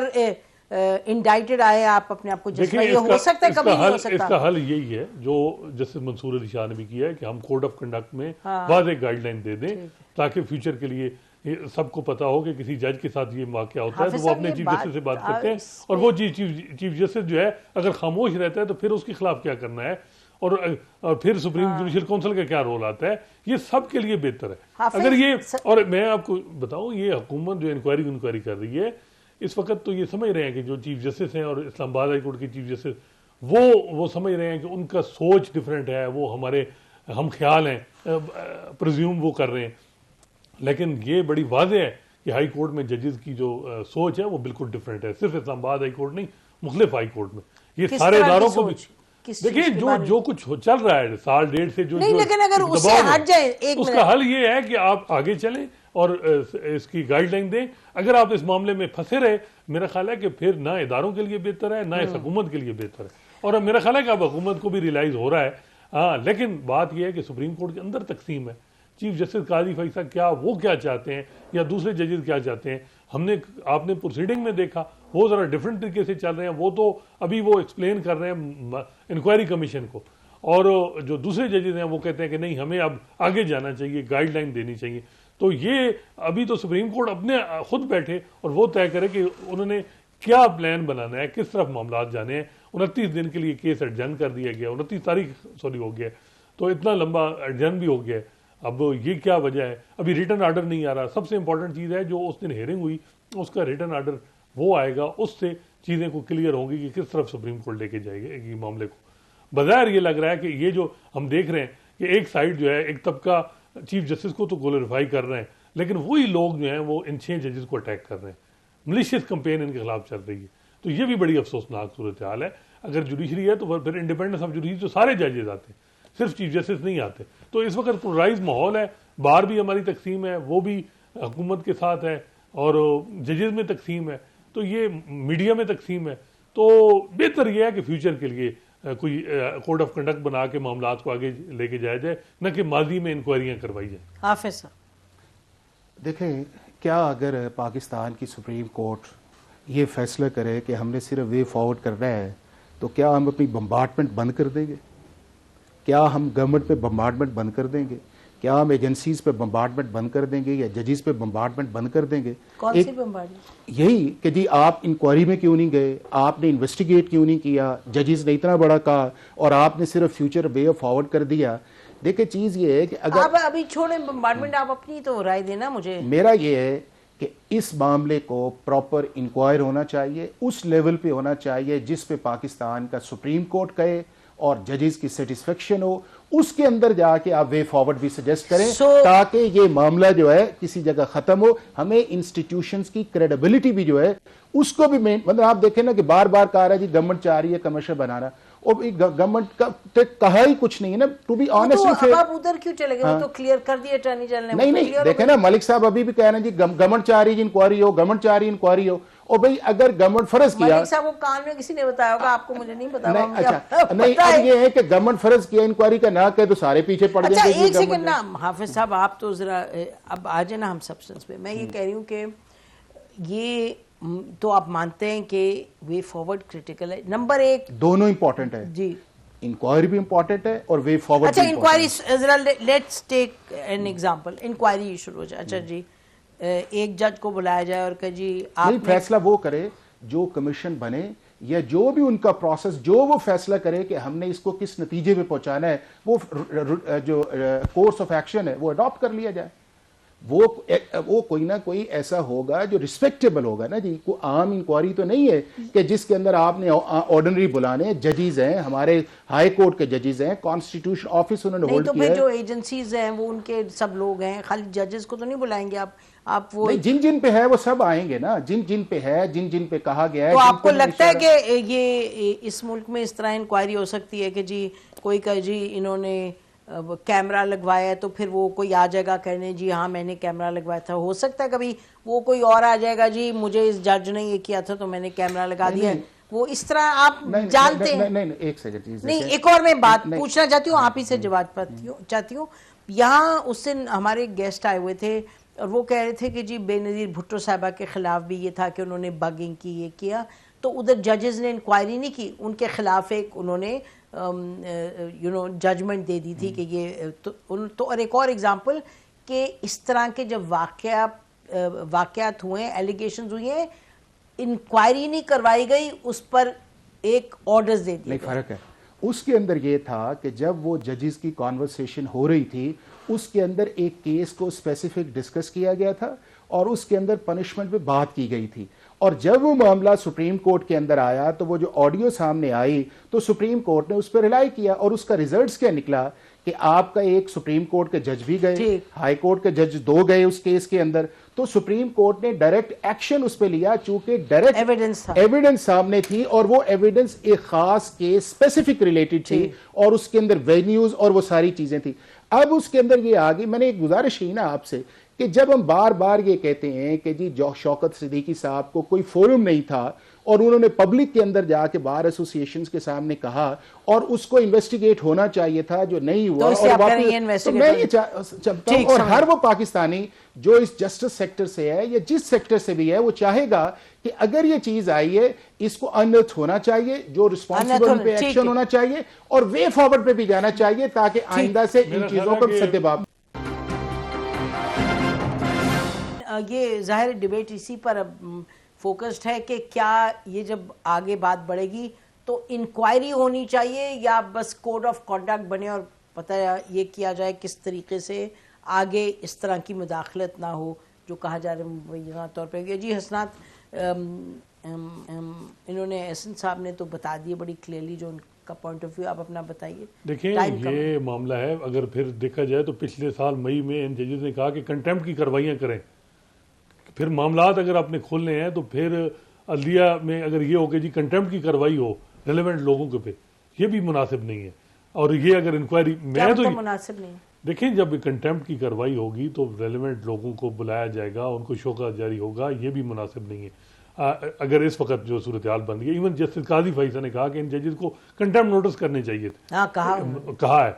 انڈائٹڈ آئے, آپ اپنے آپ کو جسٹیفائی, یہ ہو سکتا ہے کبھی نہیں ہو سکتا. اس کا حل یہی ہے جو جسٹس منصور علی شاہ نے بھی کیا ہے کہ ہم کوڈ آف کنڈکٹ میں واضح گائیڈ لائن دے دیں تاکہ فیوچر کے لیے سب کو پتا ہو کہ کسی جج کے ساتھ یہ واقعہ ہوتا ہے تو وہ اپنے چیف جسٹس سے بات کرتے ہیں, اور وہ چیف جسٹس جو ہے اگر خاموش رہتا ہے تو پھر اس کے خلاف کیا کرنا ہے, اور پھر سپریم جوڈیشل کونسل کا کیا رول آتا ہے. یہ سب کے لیے بہتر ہے اگر یہ, اور میں آپ کو بتاؤں یہ حکومت جو انکوائری کر رہی ہے اس وقت تو یہ سمجھ رہے ہیں کہ جو چیف جسٹس ہیں اور اسلام آباد ہائی کورٹ کے چیف جسٹس وہ سمجھ رہے ہیں کہ ان کا سوچ ڈیفرنٹ ہے, وہ ہمارے ہم خیال ہیں, پرزیوم وہ کر رہے ہیں. لیکن یہ بڑی واضح ہے کہ ہائی کورٹ میں ججز کی جو سوچ ہے وہ بالکل ڈیفرنٹ ہے, صرف اسلام آباد ہائی کورٹ نہیں, مختلف ہائی کورٹ میں. یہ سارے اداروں کو بھی دیکھیں جو کچھ چل رہا ہے سال ڈیڑھ سے جو اس کا حل یہ ہے کہ آپ آگے چلیں اور اس کی گائیڈ لائن دیں. اگر آپ اس معاملے میں پھنسے رہے, میرا خیال ہے کہ پھر نہ اداروں کے لیے بہتر ہے نہ اس حکومت کے لیے بہتر ہے, اور میرا خیال ہے کہ اب حکومت کو بھی ریلائز ہو رہا ہے. ہاں, لیکن بات یہ ہے کہ سپریم کورٹ کے اندر تقسیم ہے. چیف جسٹس قاضی فیصل وہ کیا چاہتے ہیں یا دوسرے ججز کیا چاہتے ہیں, آپ نے پروسیڈنگ میں دیکھا وہ ذرا ڈیفرنٹ طریقے سے چل رہے ہیں. وہ تو ابھی وہ ایکسپلین کر رہے ہیں انکوائری کمیشن کو, اور جو دوسرے ججز ہیں وہ کہتے ہیں کہ نہیں ہمیں اب آگے جانا چاہیے, گائیڈ لائن دینی چاہیے. تو یہ ابھی تو سپریم کورٹ اپنے خود بیٹھے اور وہ طے کرے کہ انہوں نے کیا پلان بنانا ہے, کس طرف معاملات جانے ہیں. 29 دن کے لیے کیس ایڈجن کر دیا گیا, 29 تاریخ ہو گیا, تو اتنا لمبا ایڈجن بھی ہو گیا. اب یہ کیا وجہ ہے؟ ابھی ریٹرن آرڈر نہیں آ رہا. سب سے امپورٹنٹ چیز ہے جو اس دن ہیئرنگ ہوئی اس کا ریٹرن آرڈر وہ آئے گا, اس سے چیزیں کو کلیئر ہوں گی کہ کس طرف سپریم کورٹ لے کے جائے گا یہ معاملے کو. بظاہر یہ لگ رہا ہے کہ یہ جو ہم دیکھ رہے ہیں کہ ایک سائڈ جو ہے ایک طبقہ چیف جسٹس کو تو گلوریفائی کر رہے ہیں, لیکن وہی لوگ جو ہیں وہ ان 6 ججز کو اٹیک کر رہے ہیں. ملیشیس کمپین ان کے خلاف چل رہی ہے. تو یہ بھی بڑی افسوسناک صورتحال ہے. اگر جوڈیشری ہے تو پھر انڈیپینڈنس آف جوڈیشری تو سارے ججز آتے ہیں, صرف چیف جسٹس نہیں آتے. تو اس وقت پولرائز ماحول ہے, بار بھی ہماری تقسیم ہے, وہ بھی حکومت کے ساتھ ہے, اور ججز میں تقسیم ہے, تو یہ میڈیا میں تقسیم ہے. تو بہتر یہ ہے کہ فیوچر کے لیے کوئی کوڈ آف کنڈکٹ بنا کے معاملات کو آگے لے کے جایا جائے, نہ کہ ماضی میں انکوائریاں کروائی جائیں. حافظ صاحب دیکھیں, کیا اگر پاکستان کی سپریم کورٹ یہ فیصلہ کرے کہ ہم نے صرف وے فارورڈ کرنا ہے, تو کیا ہم اپنی بمبارڈمنٹ بند کر دیں گے؟ کیا ہم گورنمنٹ پہ بمبارڈمنٹ بند کر دیں گے؟ کیا ہم ایجنسیز پہ بمبارڈمنٹ بند کر دیں گے, یا ججز پہ بمبارڈمنٹ بند کر دیں گے؟ کون سی بمبارڈمنٹ؟ یہی کہ جی آپ انکوائری میں کیوں نہیں گئے, آپ نے انویسٹیگیٹ کیوں نہیں کیا, ججز نے اتنا بڑا کہا اور آپ نے صرف فیوچر وے فارورڈ کر دیا. دیکھیں چیز یہ ہے کہ اگر آپ ابھی چھوڑیں بمبارڈمنٹ, آپ اپنی تو رائے دینا مجھے. میرا یہ ہے کہ اس معاملے کو پراپر انکوائر ہونا چاہیے, اس لیول پہ ہونا چاہیے جس پہ پاکستان کا سپریم کورٹ کہے اور ججز کی سیٹسفیکشن ہو. اس کے اندر جا کے آپ وے فارورڈ بھی سجیسٹ کریں تاکہ یہ معاملہ جو ہے کسی جگہ ختم ہو. ہمیں انسٹیٹیوشنز کی کریڈیبلٹی بھی جو ہے اس کو بھی مطلب آپ دیکھیں نا کہ بار بار کہا رہا ہے جی گورنمنٹ چاہ رہی ہے کمرشل بنانا, اور گورنمنٹ کا کہا ہی کچھ نہیں ہے نا. ٹو بی آنیسٹ آپ ادھر کیوں چلے گئے؟ وہ تو کلیئر کر دیا اٹارنی جنرل نے. نہیں دیکھیں نا, ملک صاحب ابھی بھی کہہ رہے ہیں جی گورنمنٹ چاہ رہی ہے انکوائری ہو, گورنمنٹ چاہ رہی ہے انکوائری ہو. اور بھئی اگر گورنمنٹ فرض کیا, ملک صاحب وہ کان میں کسی نے بتایا ہوگا, آپ کو مجھے نہیں بتا. نہیں اب یہ ہے کہ گورنمنٹ فرض کیا انکوائری کا نہ کہ تو سارے پیچھے پڑ جائیں گے. اچھا ایک سیکنڈ نا حافظ صاحب, آپ تو ذرا اب آ جائیں نا ہم سبسٹنس پہ. میں یہ کہہ رہی ہوں کہ یہ تو آپ مانتے ہیں کہ وے فارورڈ کریٹیکل ہے, نمبر ایک دونوں امپورٹنٹ ہے جی, انکوائری بھی امپورٹنٹ ہے اور وے فارورڈ. اچھا انکوائری ذرا let's take an example, inquiry شروع ہو جائے. اچھا جی, ایک جج کو بلایا جائے اور کہ جی آپ فیصلہ وہ کرے جو کمیشن بنے, یا جو بھی ان کا پروسیس جو وہ فیصلہ کرے کہ ہم نے اس کو کس نتیجے پہ پہنچانا ہے, وہ جو کورس آف ایکشن ہے وہ اڈاپٹ کر لیا جائے. وہ کوئی نہ کوئی ایسا ہوگا جو ریسپیکٹیبل ہوگا نا جی. کوئی عام انکوائری تو نہیں ہے کہ جس کے اندر آپ نے آرڈنری بلانے. ججز ہیں ہمارے, ہائی کورٹ کے ججز ہیں, کانسٹیٹیوشن آفس انہوں نے ہولڈ کیا ہے. تو پھر جو ایجنسیز ہیں وہ ان کے سب لوگ ہیں, خالی ججز کو تو نہیں بلائیں گے آپ وہ جن پہ ہے وہ سب آئیں گے نا, جن پہ ہے, جن پہ کہا گیا ہے. تو آپ کو لگتا ہے کہ یہ اس ملک میں اس طرح انکوائری ہو سکتی ہے کہ جی کوئی کہ جی انہوں نے کیمرہ لگوایا ہے تو پھر وہ کوئی آ جائے گا کہنے جی ہاں میں نے کیمرہ لگوایا تھا. ہو سکتا ہے کبھی وہ کوئی اور آ جائے گا جی مجھے اس جج نے یہ کیا تھا تو میں نے کیمرہ لگا دیا ہے. وہ اس طرح آپ جانتے ہیں. نہیں ایک سیکنڈ چیز, نہیں ایک اور میں بات پوچھنا چاہتی ہوں, آپ ہی سے جواب چاہتی ہوں. یہاں اس دن ہمارے گیسٹ آئے ہوئے تھے اور وہ کہہ رہے تھے کہ جی بے نظیر بھٹو صاحبہ کے خلاف بھی یہ تھا کہ انہوں نے بگنگ کی, یہ کیا, تو ادھر ججز نے انکوائری نہیں کی, ان کے خلاف ایک انہوں نے ججمنٹ دے دی تھی کہ یہ تو. اور ایک اور ایگزامپل کہ اس طرح کے جب واقعات ہوئے, ایلیگیشنز ہوئی ہیں, انکوائری نہیں کروائی گئی, اس پر ایک آرڈرز دے دیے. فرق ہے اس کے اندر یہ تھا کہ جب وہ ججز کی کانورسیشن ہو رہی تھی اس کے اندر ایک کیس کو اسپیسیفک ڈسکس کیا گیا تھا اور اس کے اندر پنشمنٹ پہ بات کی گئی تھی. اور جب وہ معاملہ سپریم کورٹ کے اندر آیا تو وہ جو آڈیو سامنے آئی تو سپریم کورٹ نے اس پہ ریلائی کیا, اور اس کا ریزلٹس کیا نکلا کہ آپ کا ایک سپریم کورٹ کے جج بھی گئے, ہائی کورٹ کے جج 2 گئے اس کیس کے اندر. تو سپریم کورٹ نے ڈائریکٹ ایکشن اس پہ لیا چونکہ ڈائریکٹ ایویڈنس سامنے تھی, اور وہ ایویڈنس ایک خاص کیس اسپیسیفک ریلیٹڈ تھی, اور اس کے اندر وینیوز اور وہ ساری چیزیں تھی. اب اس کے اندر یہ آگئی, میں نے ایک گزارش کی نا آپ سے کہ جب ہم بار بار یہ کہتے ہیں کہ جی شوکت صدیقی صاحب کو کوئی فورم نہیں تھا اور انہوں نے پبلک کے اندر جا کے بار ایسوسیشنز کے سامنے کہا اور اس کو انویسٹیگیٹ ہونا چاہیے تھا جو نہیں ہوا, اور میں یہ چاہتا ہوں اور ہر وہ پاکستانی جو اس جسٹس سیکٹر سے ہے یا جس سیکٹر سے بھی ہے وہ چاہے گا کہ اگر یہ چیز آئی ہے اس کو انرتھ ہونا چاہیے, جو رسپانسبل پہ ایکشن ہونا چاہیے, اور وے فارورڈ پہ بھی جانا چاہیے تاکہ آئندہ سے ان چیزوں کو سدباب. یہ ظاہر ڈیبیٹ اسی پر فوکسڈ ہے کہ کیا یہ جب آگے بات بڑھے گی تو انکوائری ہونی چاہیے یا بس کوڈ آف کنڈکٹ بنے اور پتہ یہ کیا جائے کس طریقے سے آگے اس طرح کی مداخلت نہ ہو جو کہا جا رہا ہے مبینہ طور پہ. جی حسنات, انہوں نے احسن صاحب نے تو بتا دیے بڑی کلیئرلی جو ان کا پوائنٹ آف ویو, آپ اپنا بتائیے. دیکھیں یہ معاملہ ہے, اگر پھر دیکھا جائے تو پچھلے سال مئی میں ان ججز نے کہا کہ کنٹیمپٹ کی کارروائیاں کریں. پھر معاملات اگر آپ نے کھولنے ہیں تو پھر عدلیہ میں اگر یہ ہو کہ جی کنٹیمپٹ کی کارروائی ہو ریلیونٹ لوگوں کے پہ, یہ بھی مناسب نہیں ہے. اور یہ اگر انکوائری میں تو مناسب نہیں, دیکھیں جب کنٹیمپٹ کی کارروائی ہوگی تو ریلیونٹ لوگوں کو بلایا جائے گا, ان کو شوکہ جاری ہوگا, یہ بھی مناسب نہیں ہے. اگر اس وقت جو صورتحال بن گئی, ایون جسٹس قاضی فیصل نے کہا کہ ان ججز کو کنٹیمپٹ نوٹس کرنے چاہیے تھے, کہا ہے.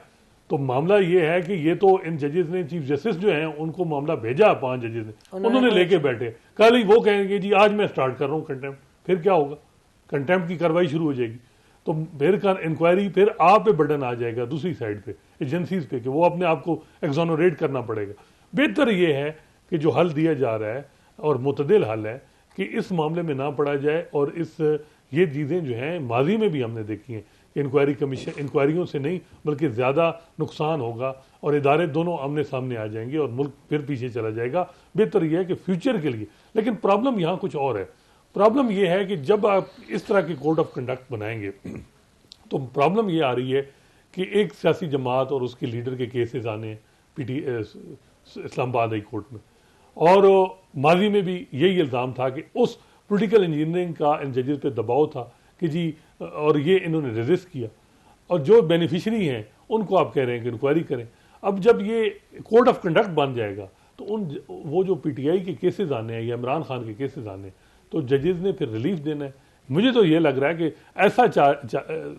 تو معاملہ یہ ہے کہ یہ تو ان ججز نے, چیف جسٹس جو ہیں ان کو معاملہ بھیجا 5 ججز نے, انہوں نے لے کے بیٹھے. کل ہی وہ کہیں گے جی آج میں سٹارٹ کر رہا ہوں کنٹیمپٹ, پھر کیا ہوگا؟ کنٹیمپٹ کی کارروائی شروع ہو جائے گی تو پھر انکوائری, پھر آپ پہ برڈن آ جائے گا دوسری سائڈ پہ ایجنسیز پہ کہ وہ اپنے آپ کو ایگزونوریٹ کرنا پڑے گا. بہتر یہ ہے کہ جو حل دیا جا رہا ہے اور معتدل حل ہے کہ اس معاملے میں نہ پڑا جائے, اور یہ چیزیں جو ہیں ماضی میں بھی ہم نے دیکھی ہیں کہ انکوائریوں سے نہیں بلکہ زیادہ نقصان ہوگا اور ادارے دونوں آمنے سامنے آ جائیں گے اور ملک پھر پیچھے چلا جائے گا. بہتر یہ ہے کہ فیوچر کے لیے. لیکن پرابلم یہاں کچھ اور ہے. پرابلم یہ ہے کہ جب آپ اس طرح کے کوڈ آف کنڈکٹ بنائیں گے تو پرابلم یہ آ رہی ہے کہ ایک سیاسی جماعت اور اس کے لیڈر کے کیسز آنے ہیں اسلام آباد ہائی کورٹ میں, اور ماضی میں بھی یہی الزام تھا کہ اس پولیٹیکل انجینئرنگ کا ان ججز پہ دباؤ تھا کہ جی, اور یہ انہوں نے ریزسٹ کیا, اور جو بینیفیشری ہیں ان کو آپ کہہ رہے ہیں کہ انکوائری کریں. اب جب یہ کوڈ آف کنڈکٹ بن جائے گا تو وہ جو پی ٹی آئی کے کیسز آنے ہیں یا عمران خان کے کیسز آنے ہیں تو ججز نے پھر ریلیف دینا ہے. مجھے تو یہ لگ رہا ہے کہ ایسا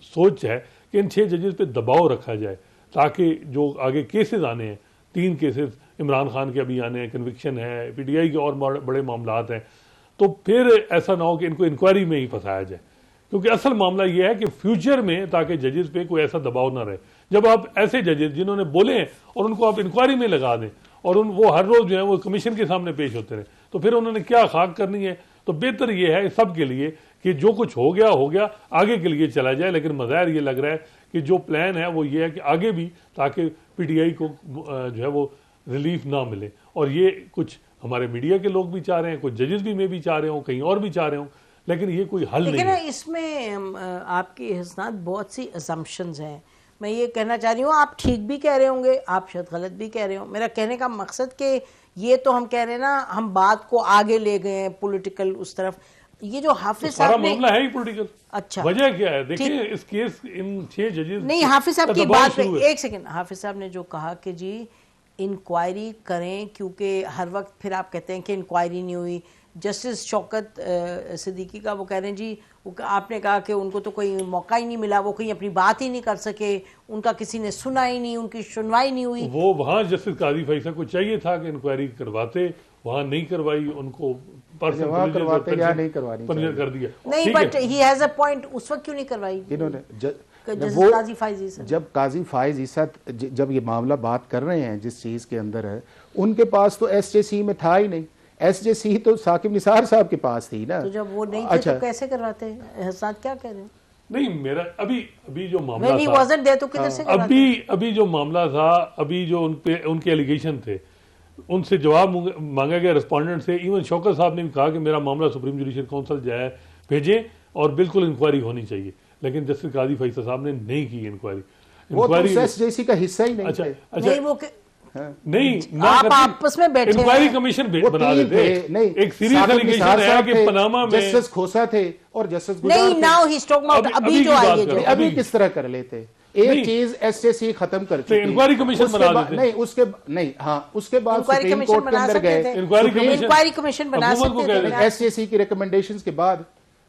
سوچ ہے کہ ان 6 ججز پہ دباؤ رکھا جائے تاکہ جو آگے کیسز آنے ہیں, 3 کیسز عمران خان کے ابھی آنے ہیں, کنوکشن ہے, پی ٹی آئی کے اور بڑے معاملات ہیں, تو پھر ایسا نہ ہو کہ ان کو انکوائری میں ہی پھنسایا جائے. کیونکہ اصل معاملہ یہ ہے کہ فیوچر میں تاکہ ججز پہ کوئی ایسا دباؤ نہ رہے. جب آپ ایسے ججز جنہوں نے بولے ہیں اور ان کو آپ انکوائری میں لگا دیں اور وہ ہر روز جو ہے وہ کمیشن کے سامنے پیش ہوتے رہے تو پھر انہوں نے کیا خاک کرنی ہے. تو بہتر یہ ہے سب کے لیے کہ جو کچھ ہو گیا آگے کے لیے چلا جائے. لیکن مظاہر یہ لگ رہا ہے کہ جو پلان ہے وہ یہ ہے کہ آگے بھی تاکہ پی ٹی آئی کو جو ہے وہ ریلیف نہ ملے. اور یہ کچھ ہمارے میڈیا کے لوگ بھی چاہ رہے ہیں, کچھ ججز بھی میں بھی چاہ رہے ہوں, کہیں اور بھی چاہ رہے ہوں, لیکن یہ کوئی حل نہیں ہے. اس میں آپ کی حسنات بہت سی assumptions ہیں. میں یہ کہنا چاہ رہی ہوں, آپ ٹھیک بھی کہہ رہے ہوں گے, آپ شاید غلط بھی کہہ رہے ہوں. میرا کہنے کا مقصد کہ یہ تو ہم کہہ رہے ہیں نا, ہم بات کو آگے لے گئے ہیں پولیٹیکل اس طرف. یہ جو حافظ صاحب نے معاملہ ہے ہی پولیٹیکل. اچھا وجہ کیا ہے؟ دیکھیں اس کیس ان 6 ججز نہیں, حافظ صاحب کی بات پہ ایک سیکنڈ. حافظ صاحب نے جو کہا کہ جی انکوائری کریں, کیونکہ ہر وقت پھر آپ کہتے ہیں کہ انکوائری نہیں ہوئی. جسٹس شوکت صدیقی کا وہ کہہ رہے ہیں جی آپ نے کہا کہ ان کو تو کوئی موقع ہی نہیں ملا, وہ کہیں اپنی بات ہی نہیں کر سکے, ان کا کسی نے سنا ہی نہیں, ان کی سنوائی نہیں ہوئی. وہ وہاں جسٹس قاضی فیصل کو چاہیے تھا کہ انکوائری کرواتے, وہاں نہیں کروائی, ان کو پنجر کر دیا. نہیں but he has a point, اس وقت کیوں نہیں کروائی انہوں نے؟ جب قاضی فائز عیسیٰ جب یہ معاملہ بات کر رہے ہیں جس چیز کے اندر ہے, ان کے پاس تو ایس جے سی میں تھا ہی نہیں. ایس جے سی تو ثاقب نثار صاحب کے پاس تھی نا. تو جب وہ نہیں تھے تو کیسے کرواتے ہیں؟ حسنات کیا کہہ رہے ہیں؟ نہیں میرا ابھی جو معاملہ تھا, ابھی جو معاملہ تھا, ابھی جو ان کے ایلیگیشن تھے ان سے جواب مانگا گیا ریسپونڈنٹ سے. ایون شوکت صاحب نے بھی کہا کہ میرا معاملہ سپریم جوڈیشل کونسل جائے بھیجیں اور بالکل انکوائری ہونی چاہیے. لیکن جسٹس قاضی فیصل صاحب نے نہیں کی انکوائری. وہ تو ایس جے سی کا حصہ ہی نہیں تھے. نہیں آپ آپس میں بیٹھے انکوائری کمیشن بنا دیتے. ایک سیریس ایلیگیشن ہے کہ پاناما میں جسٹس کھوسا تھے اور جسٹس نہیں, ناؤ ہی ٹاکنگ اباؤٹ ابھی جو آئی ہے, ابھی کس طرح کر لیتے. ایک چیز ایس جے سی ختم کر چکی, انکوائری کمیشن بنا دیتے. نہیں اس کے نہیں, ہاں اس کے بعد سپریم کورٹ کے اندر گئے, انکوائری کمیشن بنا سکتے تھے ایس جے سی کی ریکمنڈیشنز کے بعد.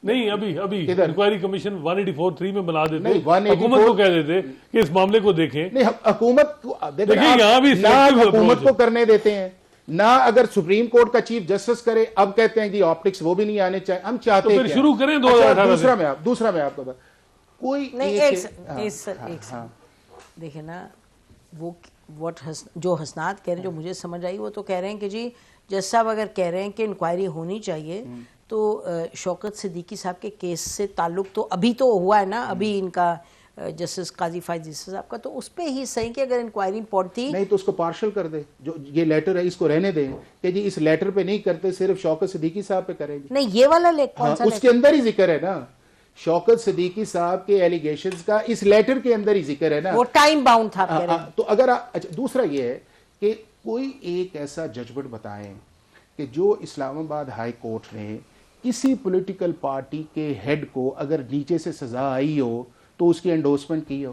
نہیں ابھی انکوائری کمیشن 184(3) میں بنا دیتے, حکومت کو کہہ دیتے کہ اس معاملے کو دیکھیں. نہیں حکومت دیکھیں یہاں بھی حکومت کو کرنے دیتے ہیں, نہ اگر سپریم کورٹ کا چیف جسٹس کرے، اب کہتے ہیں جی آپٹکس وہ بھی نہیں آنے چاہیے. ہم چاہتے ہیں شروع کریں 2018 سے. دوسرا میں آپ کو کوئی دیکھیں نا، وہ جو حسنات کہہ رہے ہیں، جو مجھے سمجھ آئی، وہ تو کہہ رہے ہیں کہ جی جج صاحب اگر کہہ رہے ہیں کہ انکوائری ہونی چاہیے تو شوکت صدیقی صاحب کے کیس سے تعلق تو ابھی تو ہوا ہے نا، ابھی ان کا جسٹس قاضی فائز عیسی صاحب کا، تو اس پہ ہی صحیح کہ اگر انکوائری امپورٹ نہیں تو اس کو پارشل کر دے. جو یہ لیٹر ہے اس کو رہنے دیں کہ جی اس لیٹر پہ نہیں کرتے، صرف شوکت صدیقی صاحب پہ کریں گے. نہیں، یہ والا کون سا اس کے اندر ہی ذکر ہے نا، شوکت صدیقی صاحب کے ایلیگیشنز کا اس لیٹر کے اندر ہی ذکر ہے نا. وہ ٹائم باؤنڈ تھا کہہ رہے ہیں. تو اگر دوسرا یہ ہے کہ کوئی ایک ایسا ججمنٹ بتائیں کہ جو اسلام آباد ہائی کورٹ نے کسی پولیٹیکل پارٹی کے ہیڈ کو اگر نیچے سے سزا آئی ہو تو اس کی انڈورسمنٹ کی ہو.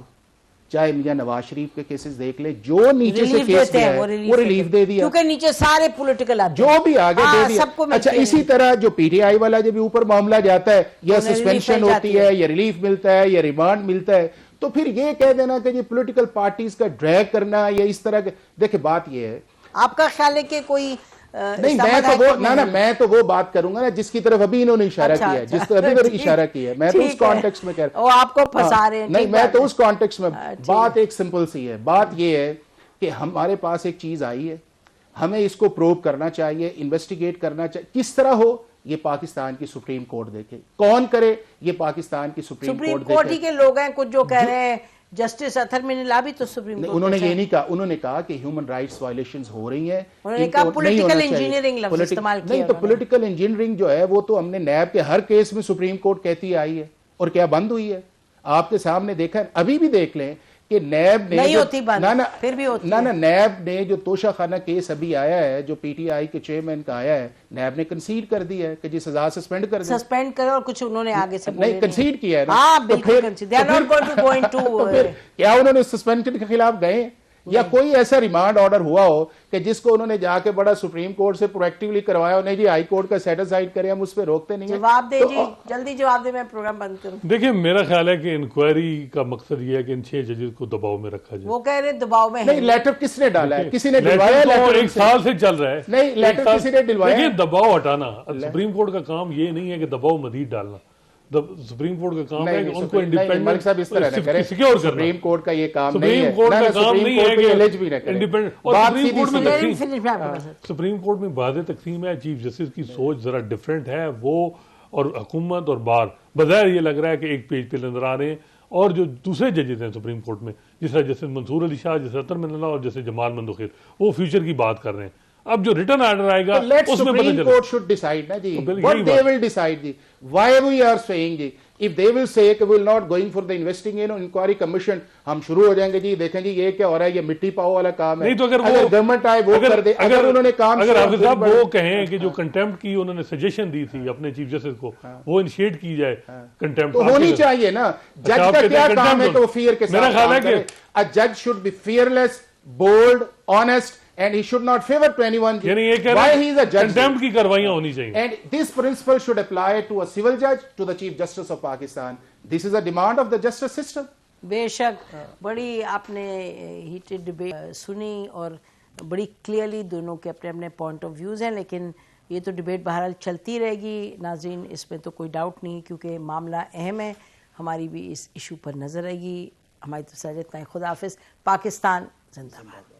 چاہے میاں نواز شریف کے کیسز دیکھ لے، جو نیچے سے کیس گیا ہے وہ ریلیف دے دیا، کیونکہ نیچے سارے پولیٹیکل جو بھی آگے دے دیا. اچھا اسی طرح جو پی ٹی آئی والا جب اوپر معاملہ جاتا ہے یا سسپینشن ہوتی ہے یا ریلیف ملتا ہے یا ریمانڈ ملتا ہے، تو پھر یہ کہہ دینا کہ یہ پولیٹیکل پارٹیز کا ڈریگ کرنا یا اس طرح کے. دیکھیں بات یہ ہے، آپ کا خیال ہے کہ کوئی نہیں میں تو وہ بات کروں گا نا جس کی طرف ابھی انہوں نے اشارہ کیا ہے، جس طرف ابھی اشارہ کیا ہے. میں تو اس کانٹیکسٹ میں کہہ رہا ہوں، آپ کو پھنسا رہے ہیں. نہیں میں تو اس کانٹیکسٹ میں. بات ایک سمپل سی ہے. بات یہ ہے کہ ہمارے پاس ایک چیز آئی ہے، ہمیں اس کو پروو کرنا چاہیے، انویسٹیگیٹ کرنا چاہیے. کس طرح ہو یہ پاکستان کی سپریم کورٹ دیکھے، کون کرے یہ پاکستان کی سپریم کورٹ ہی کے لوگ ہیں. کچھ جو کہہ رہے ہیں جسٹس اطہر منیلا بھی تو سپریم کورٹ، انہوں نے یہ نہیں کہا. انہوں نے کہا کہ ہیومن رائٹس وائلیشنز ہو رہی ہیں. انہوں نے کہا پولیٹیکل انجینئرنگ لفظ استعمال کیا. نہیں تو پولیٹیکل انجینئرنگ جو ہے وہ تو ہم نے نیب کے ہر کیس میں سپریم کورٹ کہتی آئی ہے، اور کیا بند ہوئی ہے؟ آپ کے سامنے دیکھا ہے. ابھی بھی دیکھ لیں کہ نیب نے نہیں ہوتی بند، پھر بھی ہوتی نا نیب نے جو توشہ خانہ کیس ابھی آیا ہے، جو پی ٹی آئی کے چیئرمین کا آیا ہے، نیب نے کنسیڈ کر دیا ہے کہ جی سزا سسپینڈ کر دیں. سسپینڈ کرو، اور کچھ انہوں نے آگے سے نہیں کنسیڈ کیا ہے نا. ہاں بالکل concede. They are not going to go into. کیا انہوں نے سسپینشن کے خلاف گئے یا کوئی ایسا ریمانڈ آرڈر ہوا ہو کہ جس کو انہوں نے جا کے بڑا سپریم کورٹ سے پرویکٹیولی کروایا؟ نہیں جی ہائی کورٹ کا سیٹ اسائڈ کریں، ہم اس پہ روکتے نہیں ہیں. جواب دے جی، جلدی جواب دے، میں پروگرام بند کروں. دیکھیں میرا خیال ہے کہ انکوائری کا مقصد یہ ہے کہ ان 6 ججز کو دباؤ میں رکھا جائے. وہ کہہ رہے دباؤ میں نہیں. لیٹر کس نے ڈالا ہے؟ کسی نے ڈلوایا؟ لیٹر 1 سال سے چل رہا ہے. نہیں لیٹر کسی نے ڈلوایا؟ دیکھیں دباؤ ہٹانا سپریم کورٹ کا کام یہ نہیں ہے کہ دباؤ مزید ڈالنا. سپریم کورٹ کا کام ہے کہ ان کو انڈیپینڈنٹ سیکیور کرنا. سپریم کورٹ کا یہ کام سپریم کورٹ کا کام نہیں ہے کہ انڈیپینڈنٹ. اور سپریم کورٹ میں واضح تقسیم ہے. چیف جسٹس کی سوچ ذرا ڈفرینٹ ہے وہ، اور حکومت اور بار بظاہر یہ لگ رہا ہے کہ ایک پیج پہ نظر آ رہے ہیں. اور جو دوسرے ججز ہیں سپریم کورٹ میں، جس طرح جسٹس منصور علی شاہ، جسٹس اطہر منیلا اور جسٹس جمال مندوخیر، وہ فیوچر کی بات کر رہے ہیں. اب جو ریٹرن آرڈر آئے گا اس میں پتہ چلے. کورٹ should decide نا جی what they will decide G. why we are saying G if they will say کہ we will not going for the investigation inquiry commission، ہم شروع ہو جائیں گے جی دیکھیں جی یہ کیا ہو رہا ہے، یہ مٹی پاؤ والا کام ہے. نہیں تو اگر گورنمنٹ آئے وہ کر دے. اگر انہوں نے کام اگر حافظ صاحب وہ کہیں کہ جو کنٹیمپٹ کی انہوں نے سجیشن دی تھی اپنے چیف جسٹس کو، وہ انیشیٹ کی جائے کنٹیمپٹ، تو ہونی چاہیے نا. جج کا کیا کام ہے تو فیئر کے ساتھ. میرا خیال ہے کہ a judge should be fearless, bold, honest and he should not favor to anyone. یعنی یہ کہہ رہے ہیں کنٹیمپٹ کی کاروائیاں ہونی چاہیے. And this principle should apply to a civil judge, to the Chief Justice of Pakistan. This is a demand of the justice system. بے شک بڑی آپ نے ہیٹڈ ڈبیٹ سنی اور بڑی کلیئرلی دونوں کے اپنے اپنے پوائنٹ آف ویوز ہیں، لیکن یہ تو ڈبیٹ بہرحال چلتی رہے گی ناظرین، اس میں تو کوئی ڈاؤٹ نہیں، کیونکہ معاملہ اہم ہے. ہماری بھی اس ایشو پر نظر رہے گی. ہماری طرف سے اتنا ہی. خدا حافظ. پاکستان زندہ باد.